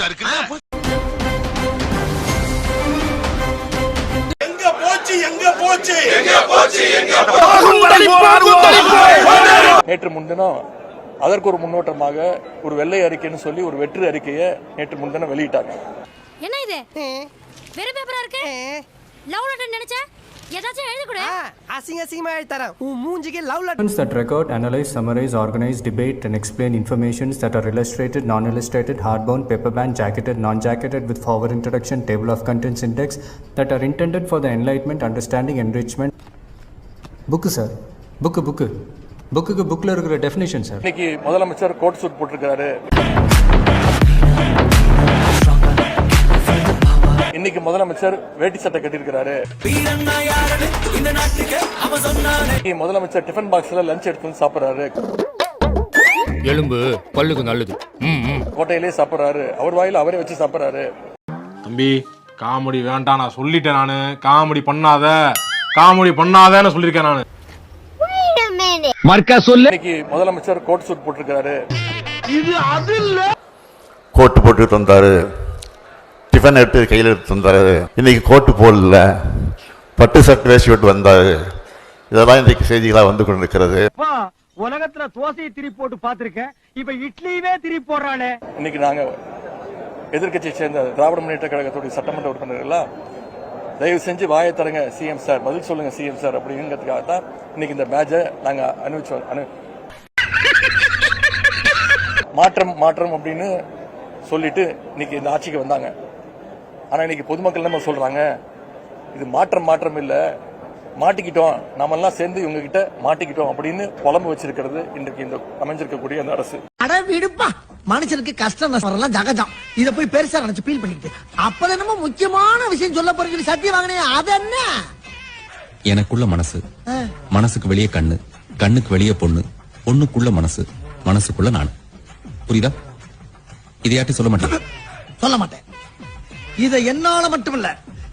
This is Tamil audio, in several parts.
புதுசா இருக்கு. நேற்று முன்தினம் அதற்கு ஒரு முன்னோட்டமாக ஒரு வெள்ளை அறிக்கைன்னு சொல்லி ஒரு வெற்றி அறிக்கையை நேற்று முன்தினம் வெளியிட்டாங்க. என்ன இது வேற பேப்பரா இருக்கு? லவ் லெட்டர் நினைச்சா ஏதாச்சும் எழுதி கொடு. அசிங்கமா எழுதி தரேன். உன் மூஞ்சிக்கு love letter. That record, analyze, summarize, organize, debate and explain informations that are illustrated, non-illustrated, hardbound, paperbound, jacketed, non-jacketed with forward introduction, table of contents index that are intended for the enlightenment, understanding, enrichment. Book sir. Book. புக்குக்கு புக்ல இருக்கிற டெஃபினிஷன் சார். இன்னைக்கு முதலமைச்சர் கோட் சூட் போட்டிருக்காரு. இன்னைக்கு முதலமைச்சர் வேட்டி சட்டை கட்டியிருக்கிறாரு. முதலமைச்சர் டிஃபன் பாக்ஸ்ல லஞ்ச் எடுத்து வந்து சாப்பிடுறாரு. எலும்பு பல்லுக்கு நல்லது. கோட்டையிலே சாப்பிடுறாரு. அவர் வாயில அவரே வச்சு சாப்பிடுறாரு. தம்பி காமெடி வேண்டாம், நான் சொல்லிட்டேன். நானு காமெடி பண்ணாதன்னு சொல்லிருக்கேன் நானு. இன்னைக்கு முதலமைச்சர் கோட் சூட் போட்டிருக்காரு. கோட்டு போட்டு தந்தாரு, டிஃபன் எடுத்து கையில் எடுத்து தந்தாரு. இன்னைக்கு கோட்டு போடல, பட்டு சட்டை வேஷ்டி விட்டு வந்தாரு. இதெல்லாம் இன்றைக்கு செய்திகளா வந்து கொண்டிருக்கிறது. உலகத்துல தோசையை திருப்பி போட்டு பாத்திருக்கேன், இப்ப இட்லியவே திருப்பி போடுறானே. இன்னைக்கு நாங்க எதிர்கட்சியை சேர்ந்த திராவிட முன்னேற்ற கழகத்துடைய சட்டமன்ற உறுப்பினர்களா தயவு செஞ்சு வாயை தரங்க சிஎம் சார், பதில் சொல்லுங்க சிஎம் சார் அப்படிங்கிறதுக்காக தான் இன்னைக்கு இந்த பேட்சை நாங்க மாற்றம் அப்படின்னு சொல்லிட்டு இன்னைக்கு இந்த ஆட்சிக்கு வந்தாங்க. ஆனா இன்னைக்கு பொதுமக்கள் நம்ம சொல்றாங்க, இது மாற்றம் இல்ல, மாட்டிக்கிட்டோம், நாம எல்லாம் சேர்ந்து இவங்க கிட்ட மாட்டிக்கிட்டோம் அப்படின்னு புலம்பு வச்சிருக்கிறது இன்றைக்கு இந்த அமைஞ்சிருக்கக்கூடிய அந்த அரசு. அட விடுப்பா, மனுஷனுக்கு கஷ்டம் நஷ்டம் ஜகஜம். இத போய் பெருசா நினைச்சு ஃபீல் பண்ணிக்கிட்டு அப்ப என்னமோ முக்கியமான விஷயம் சொல்ல போறீங்க. சத்தியம் வாங்கினே அது என்ன? எனக்குள்ள மனசு, மனசுக்கு வெளியே கண்ணு, கண்ணுக்கு வெளியே பொண்ணு, பொண்ணுக்குள்ள மனசு, மனசுக்குள்ள நான். புரியுதா? இதையாட்டி சொல்ல மாட்டேன். இத என்னால மட்டுமில்ல,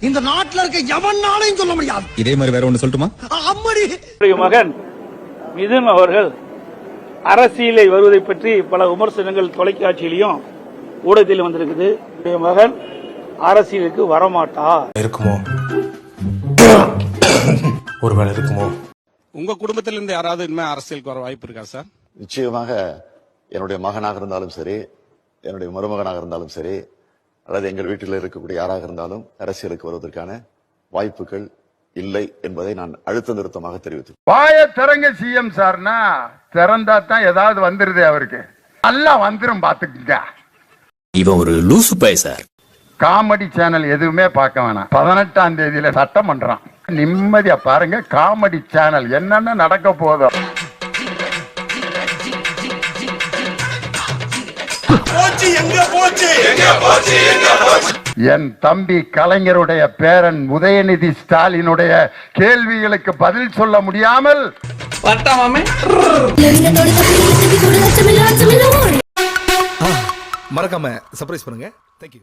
இந்த நாட்டுல இருக்க எவனாலையும் சொல்ல முடியாது. இதே மாதிரி வேற ஒண்ணு சொல்லட்டுமா? அம்மடி மகன் மிதுன் அவர்கள் அரசியலை வருவதை பற்றி பல விமர்சனங்கள் தொலைக்காட்சியிலையும் ஊடகத்திலும் வந்திருக்குது. மகன் அரசியலுக்கு வரமாட்டா. இருக்குமோ? ஒருவேளை இருக்குமோ? உங்க குடும்பத்தில இருந்து யாராவது இனிமே அரசியலுக்கு வர வாய்ப்பு இருக்கா சார்? நிச்சயமாக என்னுடைய மகனாக இருந்தாலும் சரி, என்னுடைய மருமகனாக இருந்தாலும் சரி, அல்லது எங்கள் வீட்டில் இருக்கக்கூடிய யாராக இருந்தாலும் அரசியலுக்கு வருவதற்கான வாய்ப்புகள் இல்லை என்பதை நான் அழுத்த நிறுத்தமாக தெரிவித்தேன். வாய திறங்க சிஎம் சார்னா திறந்தா தான் ஏதாவது வந்துருது. அவருக்கு நல்லா வந்துரும், பாத்துக்குங்க. இவன் ஒரு லூசு பை சார். காமெடி சேனல் எதுவுமே பார்க்க வேணாம். 18ஆம் தேதியில சட்டம் பண்றான். நிம்மதியா பாருங்க காமெடி சேனல் என்னென்ன நடக்க போதும். என் தம்பி கலைஞருடைய பேரன் உதயநிதி ஸ்டாலினுடைய கேள்விகளுக்கு பதில் சொல்ல முடியாமல் மறக்காம சர்ப்ரைஸ் பண்ணுங்க. தேங்க்யூ.